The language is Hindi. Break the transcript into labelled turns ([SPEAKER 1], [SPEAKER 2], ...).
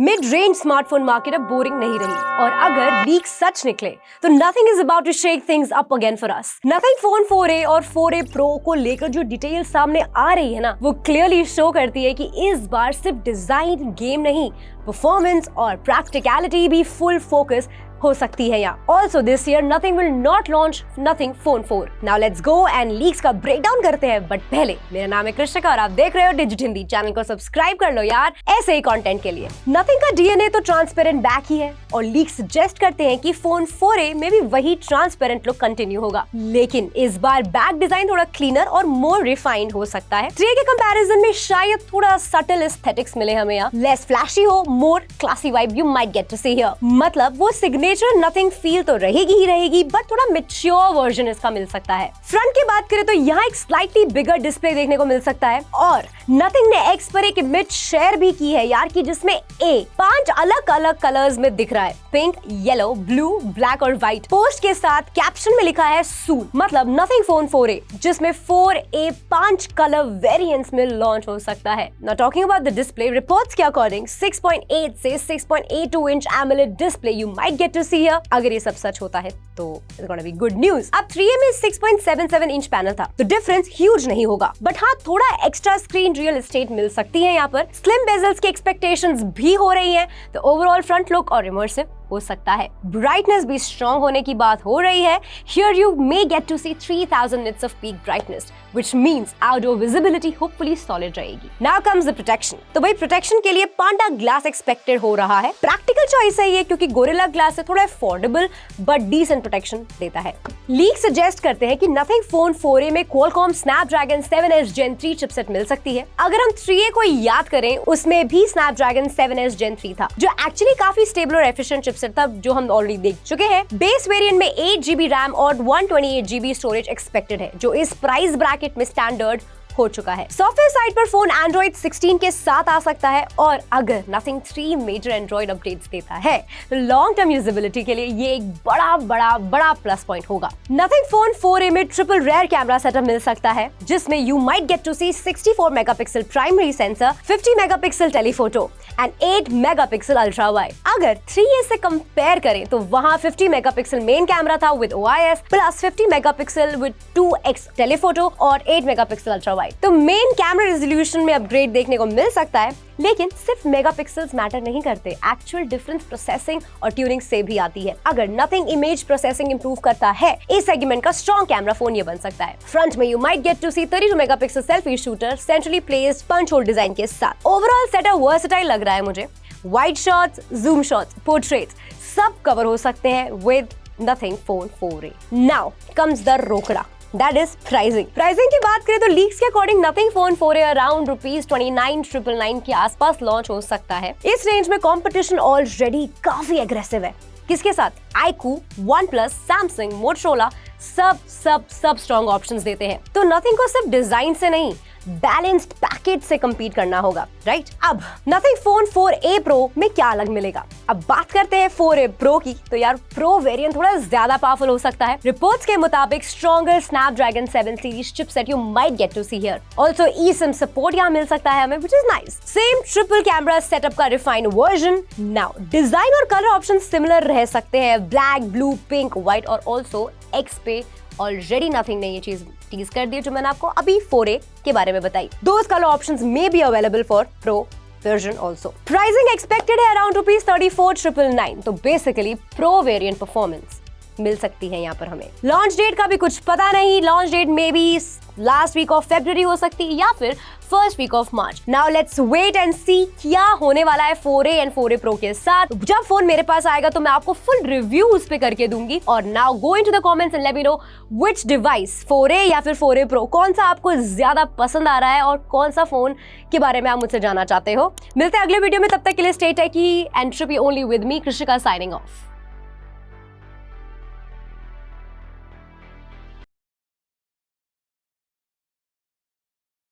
[SPEAKER 1] मिड रेंज स्मार्टफोन मार्केट अब बोरिंग नहीं रही, और अगर लीक सच निकले तो nothing is about to shake things up again for us. Nothing phone 4a और 4a प्रो को लेकर जो डिटेल सामने आ रही है ना, वो क्लियरली शो करती है कि इस बार सिर्फ डिजाइन गेम नहीं, परफॉर्मेंस और प्रैक्टिकलिटी भी फुल फोकस हो सकती है यहाँ। Also this year nothing will not launch nothing phone 4। Now let's go and leaks का ब्रेकडाउन करते हैं, बट पहले मेरा नाम है कृष्णिका और आप देख रहे हो डिजिट हिंदी। चैनल को सब्सक्राइब कर लो यार ऐसे ही कंटेंट के लिए। नथिंग का डीएनए तो ट्रांसपेरेंट बैक ही है, और लीक्स सजेस्ट करते हैं कि फोन 4a में भी वही ट्रांसपेरेंट लुक कंटिन्यू होगा, लेकिन इस बार बैक डिजाइन थोड़ा क्लीनर और मोर रिफाइंड हो सकता है। 3a के कंपैरिजन में शायद थोड़ा सटल एस्थेटिक्स मिले हमें यहाँ, लेस फ्लैशी हो, more classy vibe you might get to see here. मतलब वो सिग्नेचर नथिंग फील तो रहेगी ही रहेगी, बट थोड़ा मैच्योर वर्जन इसका मिल सकता है। फ्रंट की बात करें तो यहाँ एक स्लाइटली बिगर डिस्प्ले देखने को मिल सकता है, और नथिंग ने एक्स पर एक इमेज शेयर भी की है यार, कि जिसमें ए 5 अलग अलग कलर्स में दिख रहा है, पिंक, येलो, ब्लू, ब्लैक और व्हाइट। पोस्ट के साथ कैप्शन में लिखा है सून, मतलब नथिंग फोन 4a, जिसमें 4a 5 कलर वेरिएंट्स में लॉन्च हो सकता है। Now talking about the display, reports के अकॉर्डिंग 6.8 से 6.82 inch AMOLED display you might get to see here. अगर ये सब सच होता है तो it's gonna be good news. अब 3a में 6.77 इंच पैनल था, तो डिफरेंस ह्यूज नहीं होगा, बट हाँ थोड़ा एक्स्ट्रा स्क्रीन रियल एस्टेट मिल सकती है यहाँ पर। स्लिम बेजल्स की एक्सपेक्टेशंस भी हो रही हैं, तो ओवरऑल फ्रंट लुक और इमर्सिव हो सकता है। ब्राइटनेस भी स्ट्रॉन्ग होने की बात हो रही है। Here you may get to see 3000 nits of peak brightness, which means outdoor visibility hopefully solid रहेगी। Now comes the protection. तो भाई प्रोटेक्शन के लिए पांडा ग्लास एक्सपेक्टेड हो रहा है। प्रैक्टिकल चॉइस है ये, क्योंकि गोरिल्ला ग्लास से थोड़ा अफोर्डेबल बट डिसेंट प्रोटेक्शन देता है। लीक सजेस्ट करते हैं कि नथिंग फोन 4a में Qualcomm Snapdragon 7s Gen 3 chipset मिल सकती है। अगर हम 3a को याद करें, उसमें भी स्नैपड्रैगन 7s Gen 3 था, जो एक्चुअली काफी स्टेबल और एफिशिएंट चिपसेट था, जो हम ऑलरेडी देख चुके हैं। बेस वेरिएंट में 8GB रैम और 128GB स्टोरेज एक्सपेक्टेड है, जो इस प्राइस ब्रैकेट में स्टैंडर्ड हो चुका है। सॉफ्टवेयर साइड पर फोन Android 16 के साथ आ सकता है, और अगर नथिंग 3 मेजर एंड्रॉइड अपडेट्स देता है तो लॉन्ग टर्म यूजेबिलिटी के लिए ये एक बड़ा प्लस पॉइंट होगा। नथिंग फोन 4a में ट्रिपल रेयर कैमरा सेटअप मिल सकता है, जिसमें you might get to see 64 megapixel primary sensor, 50 megapixel telephoto and 8 megapixel ultra wide. अगर 3a से कंपेयर करें तो वहां 50 मेगापिक्सल मेन कैमरा था with OIS plus 50 megapixel with 2x telephoto और 8 मेगापिक्सल अल्ट्रा वाइड। तो मेन कैमरा रेजोल्यूशन में अपग्रेड देखने को मिल सकता है, लेकिन सिर्फ मेगापिक्सल्स मैटर नहीं करते, एक्चुअल डिफरेंस प्रोसेसिंग और ट्यूनिंग से भी आती है। अगर नथिंग इमेज प्रोसेसिंग इंप्रूव करता है, इस सेगमेंट का स्ट्रॉन्ग कैमरा फोन ये बन सकता है। फ्रंट में you might get to see 32 megapixel selfie shooter centrally placed punch hole design के साथ। ओवरऑल सेटअप वर्सेटाइल लग रहा है मुझे। Wide shots, zoom shots, portraits सब कवर हो सकते हैं with nothing phone 4a। Now comes the रोकड़ा, दैट इज प्राइसिंग। प्राइसिंग की बात करें तो लीक्स के according nothing phone 4a around ₹29,999 के आसपास लॉन्च हो सकता है। इस रेंज में कंपटीशन ऑलरेडी काफी एग्रेसिव है। किसके साथ? iQOO, OnePlus, Samsung, Motorola सब स्ट्रॉन्ग ऑप्शंस देते हैं। तो नथिंग को सिर्फ डिजाइन से नहीं, बैलेंस्ड पैकेज से compete करना होगा, राइट? अब नथिंग फोन 4a प्रो में क्या अलग मिलेगा? अब बात करते हैं 4a प्रो की, तो यार प्रो वेरिएंट थोड़ा ज्यादा पावरफुल हो सकता है। रिपोर्ट्स के मुताबिक stronger Snapdragon 7 series chipset you might get to see here. Also eSIM support यहाँ मिल सकता है हमें, which is nice. Same triple camera setup का रिफाइंड वर्जन। नाउ डिजाइन और कलर ऑप्शन सिमिलर रह सकते हैं, ब्लैक, ब्लू, पिंक, व्हाइट, और ऑल्सो एक्स पे ऑलरेडी नथिंग ने ये चीज टीज कर दी जो मैंने आपको अभी 4a के बारे में बताई। Those colour options may be available for pro version also. Pricing expected है अराउंड ₹34,999, तो बेसिकली प्रो वेरिएंट परफॉर्मेंस मिल सकती है यहाँ पर हमें। लॉन्च डेट का भी कुछ पता नहीं, launch date may be last week of February हो सकती है या फिर first week of March. Now let's wait and see क्या होने वाला है 4a एंड 4a प्रो के साथ। जब फोन मेरे पास आएगा तो मैं आपको फुल रिव्यू उस पे करके दूंगी। और now go into the comments and let me know which device 4a या फिर 4a प्रो, कौन सा आपको ज्यादा पसंद आ रहा है और कौन सा फोन के बारे में आप मुझसे जानना चाहते हो। मिलते हैं अगले वीडियो में, तब तक के लिए stay techy and trippy only with me Krishnika signing of.